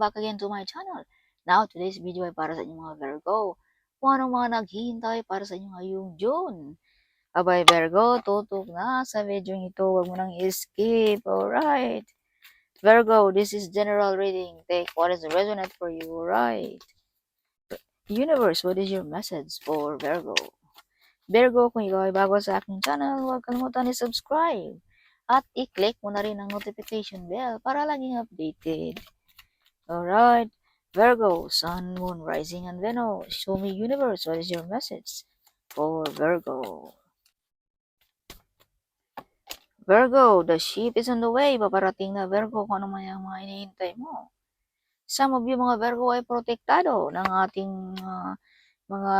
back again to my channel. Now, today's video ay para sa inyong mga Virgo. Kung anong mga naghihintay para sa inyo ngayong June. Abay Virgo, tutok na sa video ito. Huwag mo nang skip. Alright. Virgo, this is general reading. Take what is resonant for you. Alright. Universe, what is your message for Virgo? Virgo, kung ikaw ay bago sa aking channel, huwag kalimutan i-subscribe. At i-click mo na rin ang notification bell para laging updated. Alright, Virgo, Sun, Moon, Rising, and Venus. Show me universe, what is your message for Virgo? Virgo, the ship is on the way. Paparating na Virgo kung ano man yung mga inihintay mo. Some of you mga Virgo ay protektado ng ating mga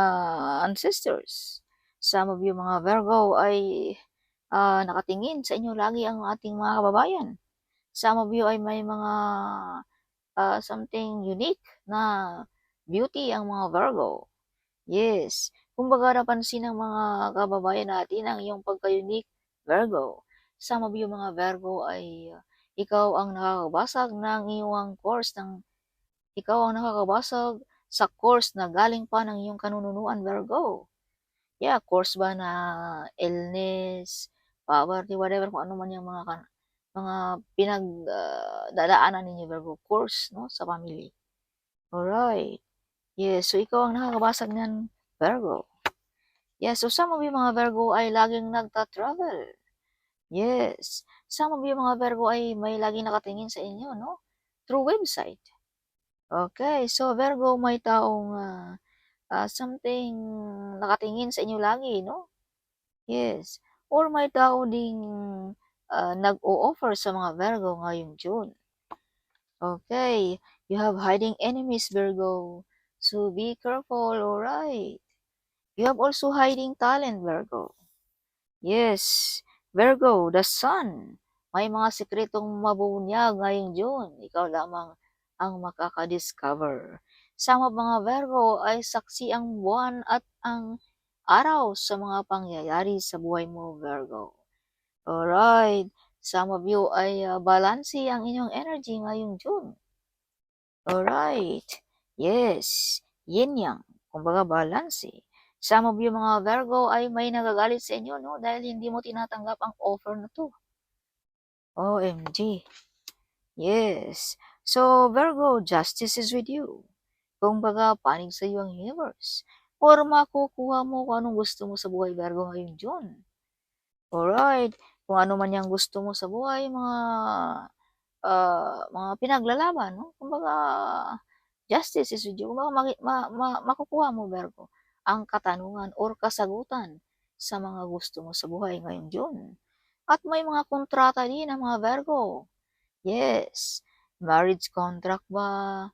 ancestors. Some of you mga Virgo ay nakatingin sa inyo lagi ang ating mga kababayan. Some of you ay may mga something unique na beauty ang mga Virgo. Yes. Kumbaga napansin ng mga kababayan natin ang iyong pagka-unique Virgo. Some of you mga Virgo ay ikaw ang nakakabasag ng iyong course sa course na galing pa ng iyong kanununuan Virgo. Yeah, course ba na illness, poverty, whatever, kung ano man yung mga pinagdadaanan ninyo Virgo, course, no, sa family. Alright. Yes, so ikaw ang nakakabasag niyan, Virgo. Yes, so some of you mga Virgo ay laging nagta-travel. Yes. Some of you mga Virgo ay may laging nakatingin sa inyo, no? Through website. Okay, so Virgo may taong something nakatingin sa inyo lagi, no? Yes. Or may tao ding nag-o-offer sa mga Virgo ngayong June. Okay, you have hiding enemies, Virgo. So be careful, alright. You have also hiding talent, Virgo. Yes, Virgo, the sun. May mga sikretong mabunyag ngayong June. Ikaw lamang ang makaka-discover. Sa mga Virgo ay saksi ang buwan at ang araw sa mga pangyayari sa buhay mo, Virgo. Alright, some of you ay balansi ang inyong energy ngayong June. Alright, yes, yin yang, kumbaga balansi. Some of you mga Virgo ay may nagagalit sa inyo, no? Dahil hindi mo tinatanggap ang offer na to. OMG. Yes. So, Virgo, justice is with you. Kumbaga, panig sa iyo ang universe. Or makukuha mo kung anong gusto mo sa buhay, Virgo, ngayong June. Alright. Kung ano man yung gusto mo sa buhay, mga pinaglalaban, no? Kumbaga, justice is with you. Kumbaga, makukuha mo, Virgo, ang katanungan or kasagutan sa mga gusto mo sa buhay ngayong June. At may mga kontrata din ang mga Virgo. Yes. Marriage contract ba?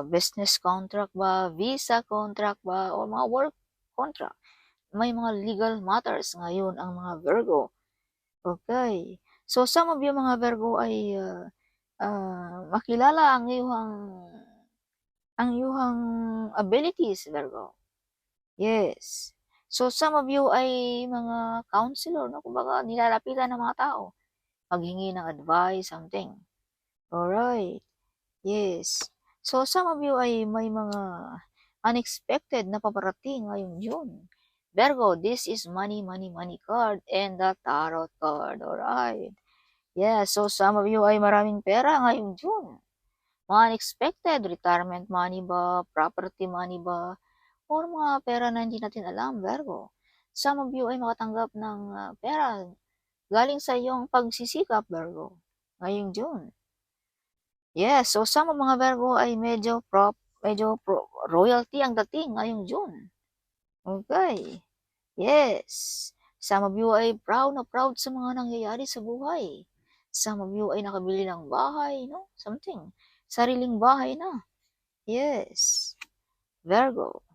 Business contract ba? Visa contract ba? O mga work contract. May mga legal matters ngayon ang mga Virgo. Okay. So, some of you mga Virgo ay makilala ang iyong abilities, Virgo. Yes. So, some of you ay mga counselor, no? Kumbaga, nilalapitan ng mga tao. Maghingi ng advice, something. Alright. Yes. So, some of you ay may mga unexpected na paparating ngayong June. Virgo, this is money, money, money card and the tarot card. Alright. Yeah, so some of you ay maraming pera ngayong June. Mga unexpected, retirement money ba, property money ba, or mga pera na hindi natin alam, Virgo. Some of you ay makatanggap ng pera galing sa iyong pagsisikap, Virgo, ngayong June. Yes, so some mga Virgo ay medyo royalty ang dating ngayong June. Okay. Yes. Some of you ay proud na proud sa mga nangyayari sa buhay. Some of you ay nakabili ng bahay, no? Something. Sariling bahay na. Yes. Virgo.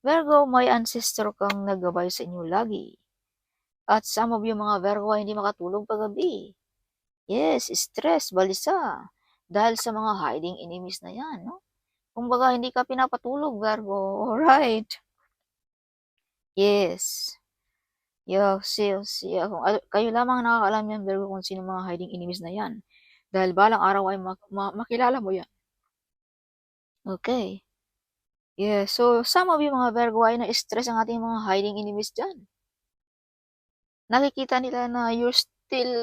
Virgo, may ancestor kang naggabay sa inyo lagi. At some of you mga Virgo ay hindi makatulog paggabi. Yes, stress, balisa. Dahil sa mga hiding enemies na yan, no? Kumbaga, hindi ka pinapatulog, Virgo. Alright. Yes. Kung kayo lamang nakakaalam yan, Virgo, kung sino mga hiding enemies na yan. Dahil balang araw ay makilala mo yan. Okay. Yeah, so some of you mga Virgo ay na-stress ang ating mga hiding enemies diyan. Nakikita nila na you're still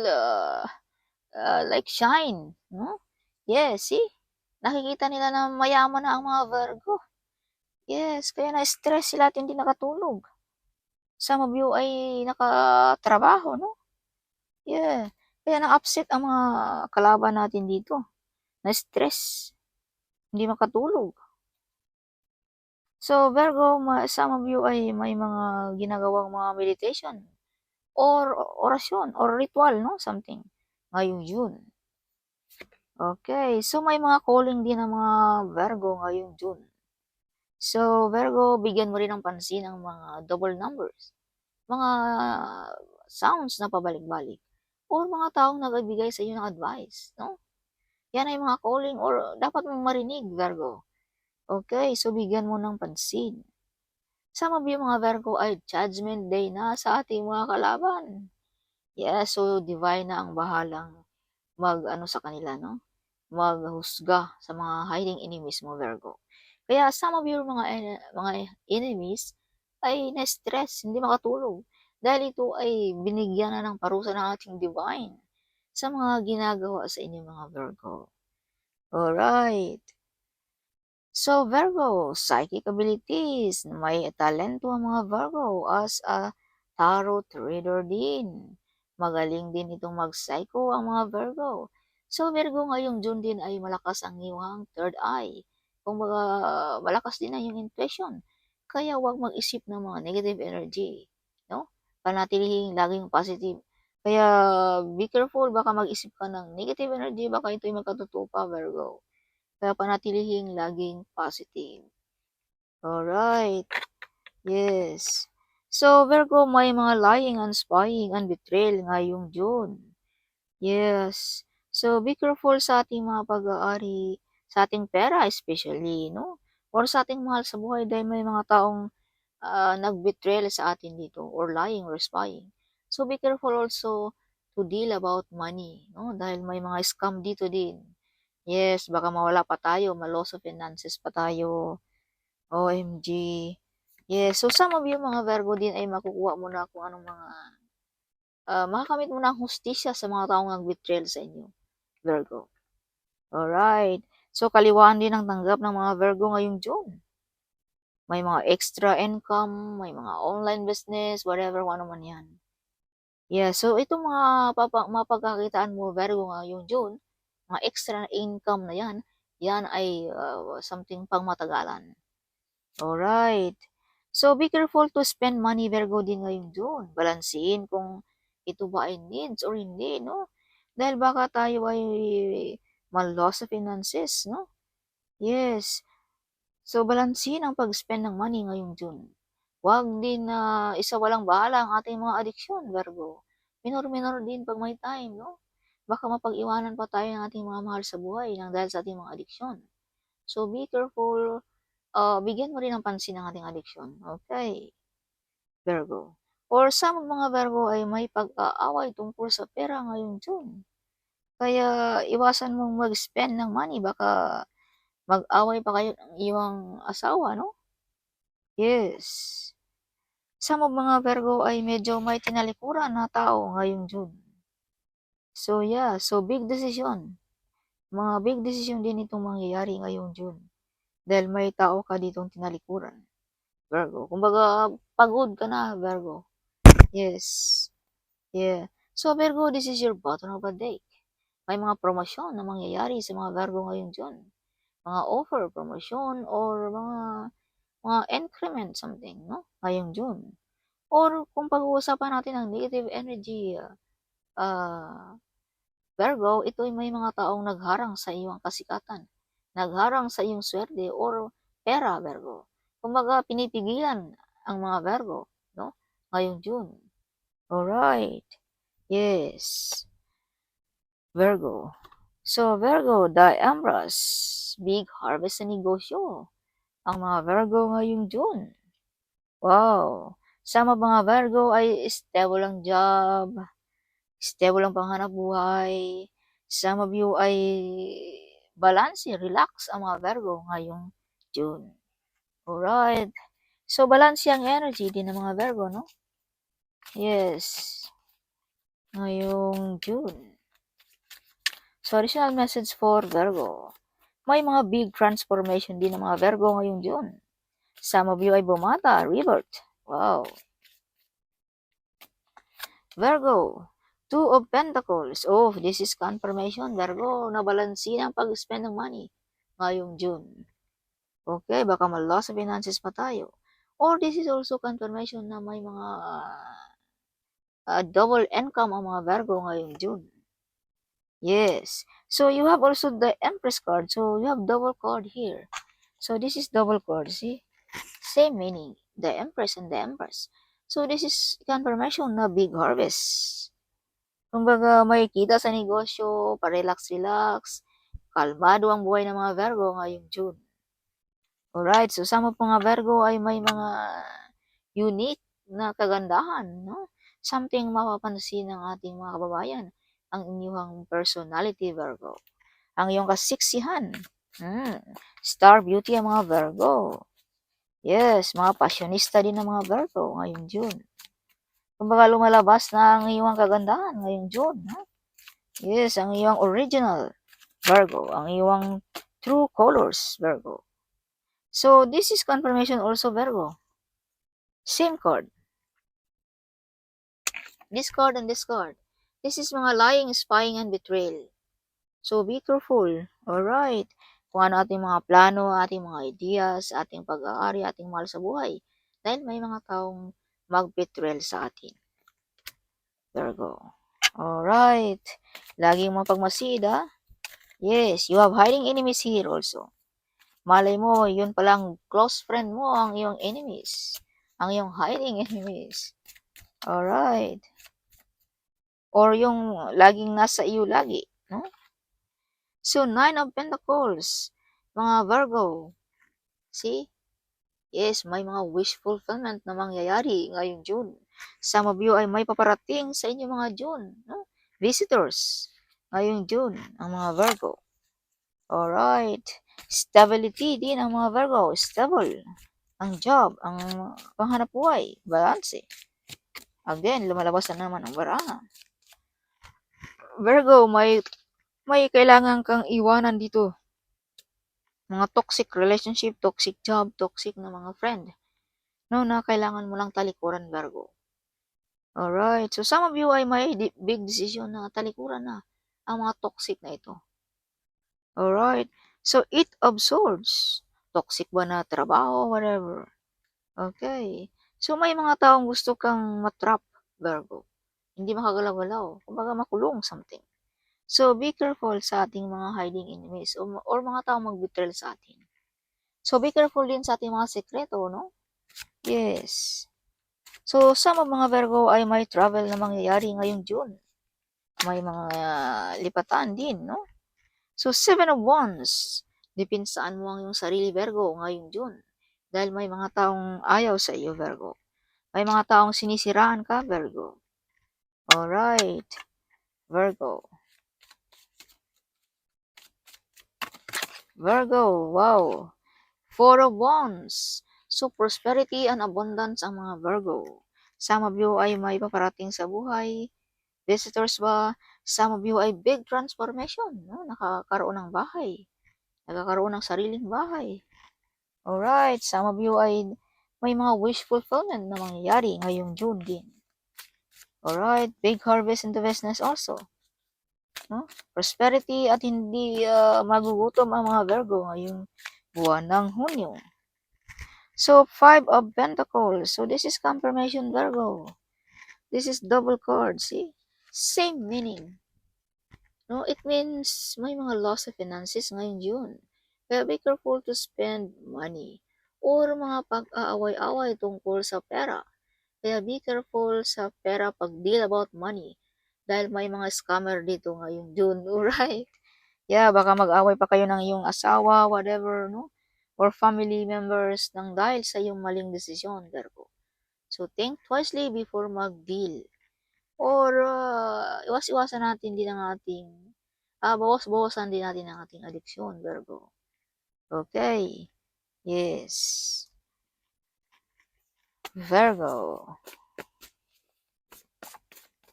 like shine, no? Yes, see? Nakikita nila na mayaman na ang mga Virgo. Yes, kaya na-stress sila at hindi nakatulog. Some of you ay nakatrabaho, no? Yeah. Kaya na-upset ang mga kalaban natin dito. Na-stress. Hindi makatulog. So, Virgo, some of you ay may mga ginagawang mga meditation or orasyon or ritual, no? Something. Ngayong June. Okay. So, may mga calling din ang mga Virgo ngayong June. So, Virgo, bigyan mo rin ng pansin ang mga double numbers. Mga sounds na pabalik-balik. Or mga taong nagbibigay sa iyo ng advice, no? Yan ay mga calling or dapat mong marinig, Virgo. Okay, so bigyan mo ng pansin. Some of you mga Virgo ay judgment day na sa ating mga kalaban. Yes, so divine na ang bahalang mag-ano sa kanila, no? Maghusga sa mga hiding enemies mo, Virgo. Kaya some of your mga enemies ay na-stress, hindi makatulog. Dahil ito ay binigyan na ng parusa ng ating divine sa mga ginagawa sa inyo mga Virgo. Alright. So, Virgo, psychic abilities. May talento ang mga Virgo as a tarot reader din. Magaling din itong mag-psycho ang mga Virgo. So, Virgo, ngayong June din ay malakas ang iyong third eye. Kung malakas din ang iyong intuition. Kaya huwag mag-isip ng mga negative energy. No? Panatilihing laging positive. Kaya, be careful, baka mag-isip ka ng negative energy, baka ito'y magkatotoo pa, Virgo. Kaya panatilihing laging positive. Alright. Yes. So, Virgo, may mga lying and spying and betrayal ngayong June. Yes. So, be careful sa ating mga pag-aari, sa ating pera especially, no? Or sa ating mahal sa buhay dahil may mga taong nag-betrayal sa atin dito or lying or spying. So, be careful also to deal about money, no? Dahil may mga scam dito din. Yes, baka mawala pa tayo, ma-loss of finances pa tayo. OMG. Yes, so some of you mga Virgo din ay makukuha mo na kung anong mga, makakamit mo na ang hustisya sa mga taong nag-betrayal sa inyo, Virgo. Alright. So, kaliwaan din ang tanggap ng mga Virgo ngayong June. May mga extra income, may mga online business, whatever, ano man yan. Yeah, so itong mga mapagkakitaan mo, Virgo, ngayong June, mga extra income na yan, yan ay something pang matagalan. Alright. So, be careful to spend money, Virgo, din ngayong June. Balansin kung ito ba ay needs or hindi, no? Dahil baka tayo ay mal-loss sa finances, no? Yes. So, balansin ang pag-spend ng money ngayong June. Huwag din na isawalang bahala ang ating mga adiksyon, Virgo. Minor-minor din pag may time, no? Baka mapag-iwanan pa tayo ng ating mga mahal sa buhay nang dahil sa ating mga adiksyon. So, be careful. Bigyan mo rin ng pansin ang ating adiksyon. Okay, Virgo. Or some mga Virgo ay may pag-aaway tungkol sa pera ngayong June. Kaya iwasan mong mag-spend ng money. Baka mag-away pa kayo ng iyong asawa, no? Yes. Some mga Virgo ay medyo may tinalikuran na tao ngayong June. So yeah, so big decision. Mga big decision din itong mangyayari ngayong June. Dahil may tao ka ditong tinalikuran. Virgo. Kumbaga, pagod ka na, Virgo. Yes. Yeah. So, Virgo, this is your bottom of the day. May mga promosyon na mangyayari sa mga Virgo ngayong June. Mga offer, promosyon, or mga increment something, no? Ngayong June. Or kung pag-uusapan natin ang negative energy, Virgo, ito ay may mga taong nagharang sa iyong kasikatan. Nagharang sa iyong swerte or pera, Virgo. Kumbaga, pinipigilan ang mga Virgo, no? Ngayong June. Alright. Yes. Virgo. So, Virgo, the Empress. Big harvest sa negosyo. Ang mga Virgo ngayong June. Wow. Sa mga Virgo ay stable ang job, stable ang panghanap buhay. Some of you ay balance, relax ang mga Virgo ngayong June. Alright. So, balance ang energy din ng mga Virgo, no? Yes. Ngayong June. So, additional message for Virgo. May mga big transformation din ng mga Virgo ngayong June. Some of you ay bumata, rebirth. Wow. Virgo, Two of Pentacles. Oh, this is confirmation, Virgo, na balansin ang pag-spend ng money ngayong June. Okay, baka ma-loss of finances pa tayo. Or this is also confirmation na may mga double income ang mga Virgo ngayong June. Yes. So, you have also the Empress card. So, you have double card here. So, this is double card. See? Same meaning. The Empress and the Empress. So, this is confirmation na big harvest. Kumbaga, may kita sa negosyo, pa-relax-relax, kalmado ang buhay ng mga Virgo ngayong June. Alright, so some of mga Virgo ay may mga unique na kagandahan, no? Something mapapansin ng ating mga kababayan, ang inyong personality, Virgo. Ang iyong kasiksihan. Star beauty ang mga Virgo. Yes, mga passionista din ng mga Virgo ngayong June. Kumbaga lumalabas na ang iyong kagandahan ngayong June. Ha? Yes, ang iyong original Virgo, ang iyong true colors, Virgo. So, this is confirmation also, Virgo. Same card. This card and this card. This is mga lying, spying, and betrayal. So, be careful. Alright. Kung ano ating mga plano, ating mga ideas, ating pag-aari, ating mahal sa buhay. Dahil may mga taong mag-betrayal sa atin. Virgo. Alright. Laging mapagmasid, ha? Yes, you have hiding enemies here also. Malay mo, yun palang close friend mo ang iyong enemies. Ang iyong hiding enemies. Alright. Or yung laging nasa iyo lagi, no? So, 9 of Pentacles. Mga Virgo. See? Yes, may mga wish fulfillment na mangyayari ngayong June. Some of you ay may paparating sa inyo mga June, no? Visitors. Ngayong June, ang mga Virgo. Alright. Stability din ang mga Virgo. Stable. Ang job, ang panghanap buhay, balance. Again, lumalabas na naman ang baraha. Virgo, may kailangan kang iwanan dito. Mga toxic relationship, toxic job, toxic na mga friend. No, na kailangan mo lang talikuran, Virgo. Alright. So, some of you ay may big decision na talikuran na ang mga toxic na ito. Alright. So, it absorbs. Toxic ba na trabaho, whatever. Okay. So, may mga taong gusto kang matrap, Virgo. Hindi makagalaw-galaw. Kumbaga makulong something. So, be careful sa ating mga hiding enemies or mga taong mag-betray sa atin. So, be careful din sa ating mga sekreto, no? Yes. So, some of mga Virgo ay may travel na mangyayari ngayong June. May mga lipatan din, no? So, 7 of Wands. Depinsaan mo ang iyong sarili, Virgo, ngayong June. Dahil may mga taong ayaw sa iyo, Virgo. May mga taong sinisiraan ka, Virgo. Alright. Virgo. Virgo, wow. 4 of Wands. So, prosperity and abundance ang mga Virgo. Some of you ay may paparating sa buhay. Visitors ba? Some of you ay big transformation. No? Nakakaroon ng bahay. Nakakaroon ng sariling bahay. Alright. Some of you ay may mga wish fulfillment na mangyayari ngayong June din. Alright. Big harvest in the business also. No? Prosperity at hindi magugutom ang mga Virgo ngayong buwan ng Hunyo. So, 5 of Pentacles. So, this is confirmation, Virgo. This is double card, see? Same meaning. No, it means may mga loss of finances ngayong June. Kaya be careful to spend money. Or mga pag-aaway-away tungkol sa pera. Kaya be careful sa pera pag deal about money. Dahil may mga scammer dito ngayong June, alright? Yeah, baka mag-away pa kayo ng iyong asawa, whatever, no? Or family members nang dahil sa iyong maling desisyon, Virgo. So, think twicely before mag-deal. Or, iwas-iwasan natin din ang ating bawas-bawasan din natin ang ating addiction, Virgo. Okay. Yes. Virgo.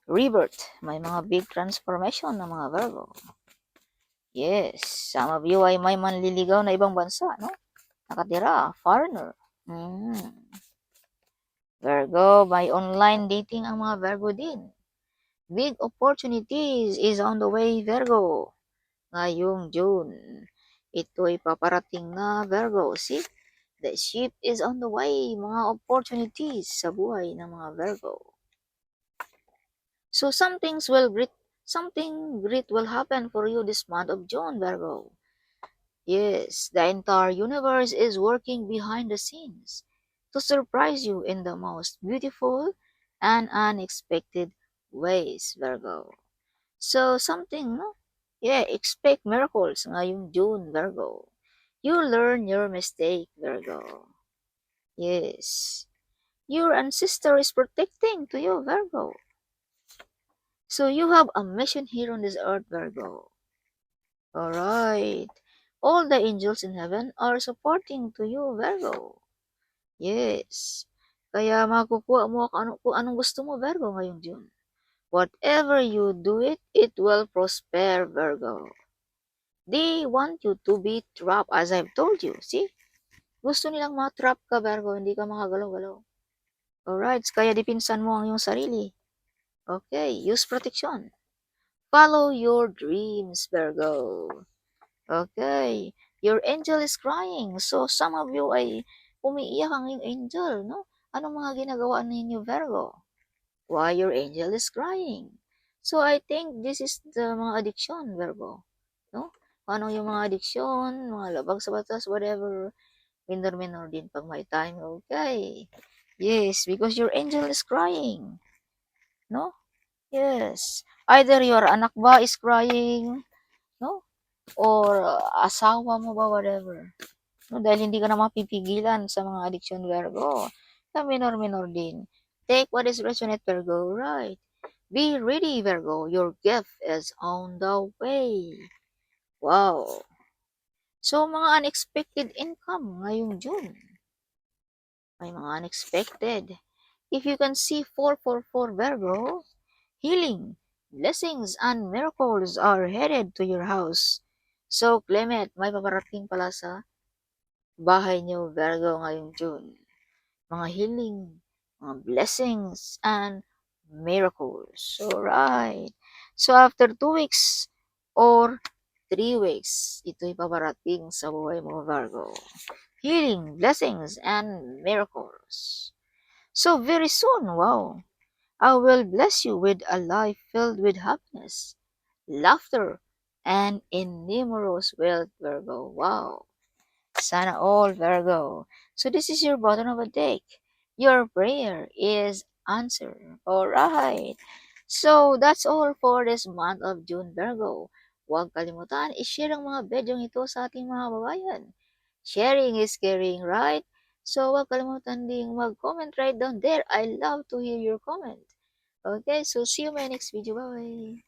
Rebirth. May mga big transformation ng mga Virgo. Yes. Some of you ay may manliligaw na ibang bansa, no? Nakatira. Foreigner. Virgo, may online dating ang mga Virgo din. Big opportunities is on the way, Virgo. Ngayong June. Ito'y paparating na, Virgo. See? The ship is on the way. Mga opportunities sa buhay ng mga Virgo. So something great will happen for you this month of June, Virgo. Yes, the entire universe is working behind the scenes to surprise you in the most beautiful and unexpected ways, Virgo. So something, no? Yeah, expect miracles ngayong June, Virgo. You learn your mistake, Virgo. Yes. Your ancestor is protecting to you, Virgo. So you have a mission here on this earth, Virgo. Alright. All the angels in heaven are supporting to you, Virgo. Yes. Kaya makukuha mo kung anong gusto mo, Virgo, ngayong June. Whatever you do it will prosper, Virgo. They want you to be trapped, as I've told you. See? Gusto nilang ma-trap ka, Virgo, hindi ka makagalaw-galaw. Alright, kaya dipinsan mo ang iyong sarili. Okay, use protection. Follow your dreams, Virgo. Okay, your angel is crying. So, some of you ay umiiyak ang iyong angel, no? Anong mga ginagawa ninyo, Virgo? Why your angel is crying? So, I think this is the mga addiction, Virgo. No? Ano yung mga addiction, mga labag sa batas, whatever. Minor din pag may time. Okay. Yes, because your angel is crying. No? Yes. Either your anak ba is crying, no? Or asawa mo ba, whatever. No? Dahil hindi ka na mapipigilan sa mga addiction, Virgo. Na minor din. Take what is resonate, Virgo. Right. Be ready, Virgo. Your gift is on the way. Wow. So, mga unexpected income ngayong June. May mga unexpected. If you can see 444, Virgo, healing, blessings, and miracles are headed to your house. So, Clement, may paparating pala sa bahay niyo, Virgo, ngayong June. Mga healing, mga blessings, and miracles. Alright. So, after 2 weeks or 3 weeks, ito'y paparating sa buhay mo, Virgo. Healing, blessings, and miracles. So, very soon, wow, I will bless you with a life filled with happiness, laughter, and innumerous wealth, Virgo. Wow. Sana all, Virgo. So this is your bottom of the deck. Your prayer is answered. Alright. So that's all for this month of June, Virgo. Huwag kalimutan, i-share ang mga bedyong ito sa ating mga babayan. Sharing is caring, right? So huwag kalimutan ding mag-comment right down there. I love to hear your comment. Okay, so see you in my next video. Bye-bye.